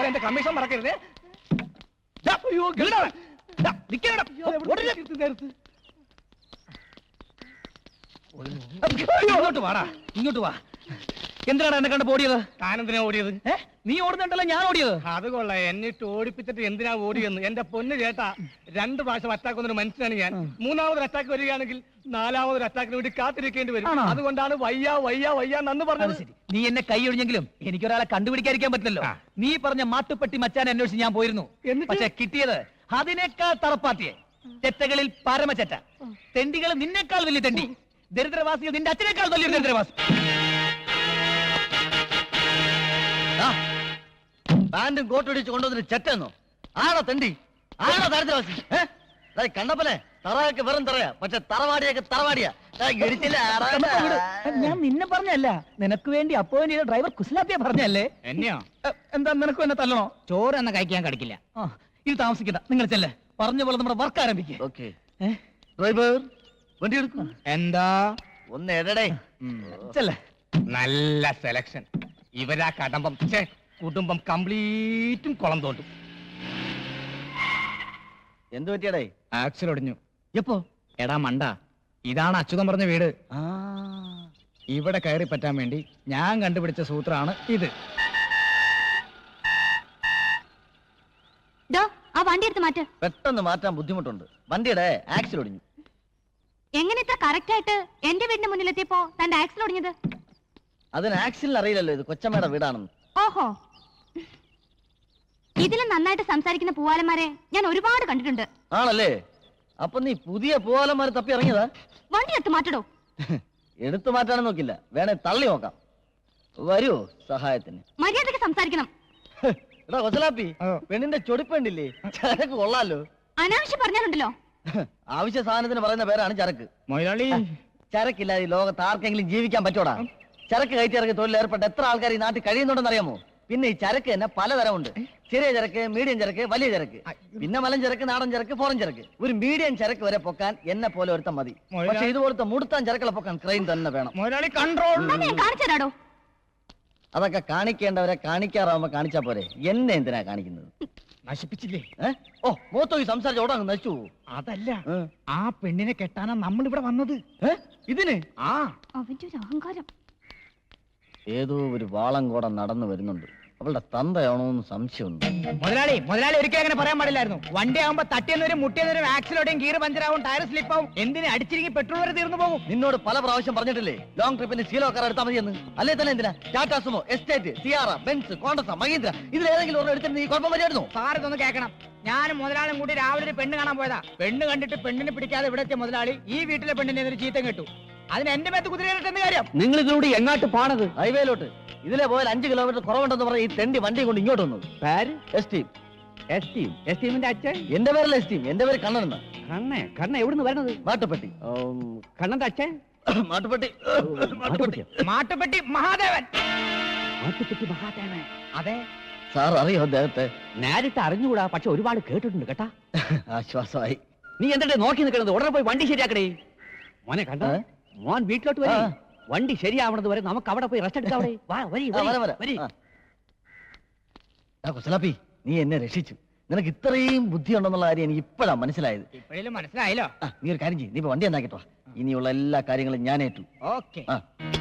എന്റെ കമ്മീഷൻ മറക്കരുത്. ഇങ്ങോട്ട് വാടാ, ഇങ്ങോട്ട് വാ. എന്തിനാണ് എന്നെ കണ്ട് ഓടിയത്? താനെന്തിനാ ഓടിയത്? നീ ഓടുന്നുണ്ടല്ലോ, ഞാൻ ഓടിയത്. അത് കൊള്ളാം, എന്നിട്ട് ഓടിപ്പിച്ചിട്ട് എന്തിനാ ഓടിയെന്ന്. എന്റെ പൊന്ന് ചേട്ടാ, 2 പ്രാവശ്യം അറ്റാക്ക് വന്നൊരു മനുഷ്യനാണ് ഞാൻ. 3ാമതൊരു അറ്റാക്ക് വരികയാണെങ്കിൽ 4ാമതൊരു അറ്റാക്കിന് വേണ്ടി കാത്തിരിക്കേണ്ടി വരും. അതുകൊണ്ടാണ് വയ്യ വയ്യ വയ്യ നന്ന് പറഞ്ഞത്. നീ എന്നെ കൈ ഒഴിഞ്ഞെങ്കിലും എനിക്കൊരാളെ കണ്ടുപിടിക്കാതിരിക്കാൻ പറ്റില്ലല്ലോ. നീ പറഞ്ഞ മാട്ടുപ്പെട്ടി മച്ചാൻ അന്വേഷിച്ച് ഞാൻ പോയിരുന്നു. പക്ഷെ കിട്ടിയത് അതിനേക്കാൾ തറപ്പാത്തിയെ. ചെറ്റകളിൽ പരമചെറ്റ, തെണ്ടികൾ നിന്നേക്കാൾ വലിയ തെണ്ടി, ദരിദ്രവാസികൾ നിന്റെ അച്ഛനേക്കാൾ വലിയ ദരിദ്രവാസി. പാന്റും കോട്ടും ഇടിച്ച് കൊണ്ടുവന്നിട്ട് ചെറ്റെന്നോ? ആണോ തെണ്ടി? ആണോ ദരിദ്രവാസി? കണ്ടപ്പല്ലേ തറയൊക്കെ വെറും തറയാ, പക്ഷെ തറവാടിയൊക്കെ തറവാടിയാ. ഞാൻ നിന്നെ പറഞ്ഞല്ല, നിനക്ക് വേണ്ടി അപ്പോയിന്റ് ചെയ്ത ഡ്രൈവർ കുസ്ലാപ്പിയ പറഞ്ഞല്ലേ. എന്നെയോ? എന്താ നിനക്കും എന്നെ തല്ലണോ? ചോറ് എന്നെ കഴിക്കാൻ കടിക്കില്ല. ഇത് താമസിക്കണ്ട, നിങ്ങൾ ചെല്ലേ. പറഞ്ഞ പോലെ നമ്മുടെ വർക്ക് ആരംഭിക്കും. ഡ്രൈവർ വണ്ടി എടുക്കും. എന്താ ഒന്ന് എടടേ ചെല്ലേ. നല്ല സെലക്ഷൻ. ഇവരാ കടമ്പം കുടുംബം കംപ്ലീറ്റും കുളം തോണ്ടും. എന്ത് പറ്റിയടേ? ആക്സിൽ ഒടിഞ്ഞു. എപ്പോ? എടാ മണ്ട, ഇതാണ് അച്യുതം പറഞ്ഞ വീട്. ഇവിടെ കയറി പറ്റാൻ വേണ്ടി ഞാൻ കണ്ടുപിടിച്ച സൂത്രമാണ് ഇത്. ആ വണ്ടി എടുത്ത് മാറ്റ്. പെട്ടെന്ന് മാറ്റാൻ ബുദ്ധിമുട്ടുണ്ട്. വണ്ടിയുടെ ആക്സിൽ ഒടിഞ്ഞു. എങ്ങനെ ഇത്ര കറക്റ്റ് ആയിട്ട് എന്റെ വീടിന്റെ മുന്നിലെത്തിയപ്പോ തന്റെ ആക്സിൽ ഒടിഞ്ഞത്? അതിന് ആക്സിലിന് അറിയില്ലല്ലോ ഇത് കൊച്ചമ്മയുടെ വീടാണെന്ന്. ഓഹോ, ഇതിലും നന്നായിട്ട് സംസാരിക്കുന്ന പൂവാലന്മാരെ ഞാൻ ഒരുപാട് കണ്ടിട്ടുണ്ട്. ആണല്ലേ? അപ്പൊ നീ പുതിയ പൂവാലന്മാരെ തപ്പി ഇറങ്ങിയതാ? വണ്ടി എടുത്ത് മാറ്റടോ. എടുത്തു മാറ്റാനും നോക്കില്ല, വേണേ തള്ളി നോക്കാം. വരൂ സഹായത്തിന്. മര്യാദക്ക് സംസാരിക്കണം. എടാ കൊച്ചലാപ്പി, പെണ്ണിന്റെ ചൊടിപ്പുണ്ടില്ലേ? ചരക്ക് കൊള്ളാലോ. അനാവശ്യം പറഞ്ഞാലുണ്ടല്ലോ. ആവശ്യ സാധനത്തിന് പറയുന്ന പേരാണ് ചരക്ക്. മൊയ്ലാളി, ചരക്കില്ലാതെ ഈ ലോകത്ത് ആർക്കെങ്കിലും ജീവിക്കാൻ പറ്റൂടാ? ചരക്ക് കയറ്റി ഇറക്കി തൊഴിൽ ഏർപ്പെട്ട എത്ര ആൾക്കാർ ഈ നാട്ടിൽ കഴിയുന്നുണ്ടെന്ന് അറിയാമോ? പിന്നെ ഈ ചരക്ക് തന്നെ പലതരമുണ്ട്. ചെറിയ ചരക്ക്, മീഡിയം ചരക്ക്, വലിയ ചരക്ക്, പിന്നെ മലം ചരക്ക്, നാടൻ ചരക്ക്, ഫോറൻ ചരക്ക്. ഒരു മീഡിയം ചരക്ക് വരെ പൊക്കാൻ എന്നെ പോലെ ഒരുത്തം മതി. പക്ഷെ ഇതുപോലത്തെ മുടുത്താൻ ചരക്കുകളെ പൊക്കാൻ ക്രെയിൻ തന്നെ വേണം. കാണിച്ചോ? അതൊക്കെ കാണിക്കേണ്ടവരെ കാണിക്കാറാവുമ്പോ കാണിച്ചാ പോരെ. എന്നെ എന്തിനാ കാണിക്കുന്നത്? നശിപ്പിച്ചില്ലേ? ഓ മൂത്തോ ഈ സംസാരിച്ച ഓടാ നശിച്ചു. അതല്ല, ആ പെണ്ണിനെ കെട്ടാനാ നമ്മൾ ഇവിടെ വന്നത്. ഇതിന് അവന്റെ ഒരു അഹങ്കാരം. ഏതോ ഒരു വാളങ്കോടം നടന്നു വരുന്നുണ്ട്. അവളുടെ തന്തയാണോന്ന് സംശയമുണ്ട്. മുതലാളി ഒരിക്കലും അങ്ങനെ പറയാൻ പാടില്ലായിരുന്നു. വണ്ടി ആകുമ്പോ തട്ടിയെന്നവരും മുട്ടിയെന്നവരും ആക്സിലോടെയും ഗീർ പഞ്ചറാവും, ടയർ സ്ലിപ്പാവും, എന്തിന് അടിച്ചിരിക്കും പെട്രോൾ വരെ തീർന്നു പോകും. നിന്നോട് പല പ്രാവശ്യം പറഞ്ഞിട്ടില്ലേ ലോങ് ട്രിപ്പിന് സീലോ കാർ എടുത്താൽ മതിയെന്ന്? അല്ലേ തന്നെ എന്തിനാ Tata Sumo, Estate, Sierra, Benz, Contessa, Mahindra ഇതിലേതെങ്കിലും ഒരെണ്ണം എടുത്തിട്ട് നീ കുഴപ്പം വരെയായിരുന്നു? സാർ ഇതൊന്ന് കേൾക്കണം. ഞാനും മുതലാളും കൂടി രാവിലെ ഒരു പെണ്ണ് കാണാൻ പോയതാ. പെണ്ണ് കണ്ടിട്ട് പെണ്ണിനെ പിടിക്കാതെ ഇവിടെ എത്തിയ മുതലാളി ഈ വീട്ടിലെ പെണ്ണിനെ എതിരെ ചീത്തം കേട്ടു. അതിന് എന്റെ മേത്ത് കുതിരയിട്ടെന്ന് കാര്യം. നിങ്ങൾ ഇതിലൂടെ എങ്ങാട്ട് പോണത്? ഹൈവേയിലോട്ട്. ഇതിലെ പോയാൽ 5 കിലോമീറ്റർ കുറവുണ്ടെന്ന് പറഞ്ഞ ഈ തെണ്ടി വണ്ടി കൊണ്ട് ഇങ്ങോട്ട് വന്നു. പേര് എസ്റ്റീം. എസ്റ്റീമിന്റെ അച്ഛൻ? എന്റെ പേരല്ല എസ്റ്റീം, എന്റെ പേര് കണ്ണൻ. കണ്ണ എവിടുന്ന് വരുന്നത്? മാട്ടുപ്പെട്ടി. കണ്ണന്റെ അച്ഛൻ? മാട്ടുപ്പെട്ടി. മാട്ടുപ്പെട്ടി മഹാദേവൻ. അതെ സാർ അറിയോ അദ്ദേഹത്തെ? നേരിട്ട് അറിഞ്ഞുകൂടാ, പക്ഷെ ഒരുപാട് കേട്ടിട്ടുണ്ട് കേട്ടാ. ആശ്വാസമായി. നീ എന്തിട്ട് നോക്കി നിൽക്കണത്? ഉടനെ പോയി വണ്ടി ശരിയാക്കണേ. മോനെ കണ്ട മോൻ വീട്ടിലോട്ട് വരി. വണ്ടി ശരിയാവണത് വരെ നമുക്ക് അവിടെ പോയി റെസ്റ്റ് എടുക്കാം. കൊച്ചലാപ്പി, നീ എന്നെ രക്ഷിച്ചു. നിനക്ക് ഇത്രയും ബുദ്ധി ഉണ്ടെന്നുള്ള കാര്യം എനിക്ക് ഇപ്പോഴാണ് മനസ്സിലായത്. ഇപ്പോഴും മനസ്സിലായല്ലോ. നീ ഒരു കാര്യം ചെയ്യും, നീ ഇപ്പൊ വണ്ടി എന്നാക്കിട്ടോ. ഇനിയുള്ള എല്ലാ കാര്യങ്ങളും ഞാൻ ഏറ്റു. ഓക്കെ.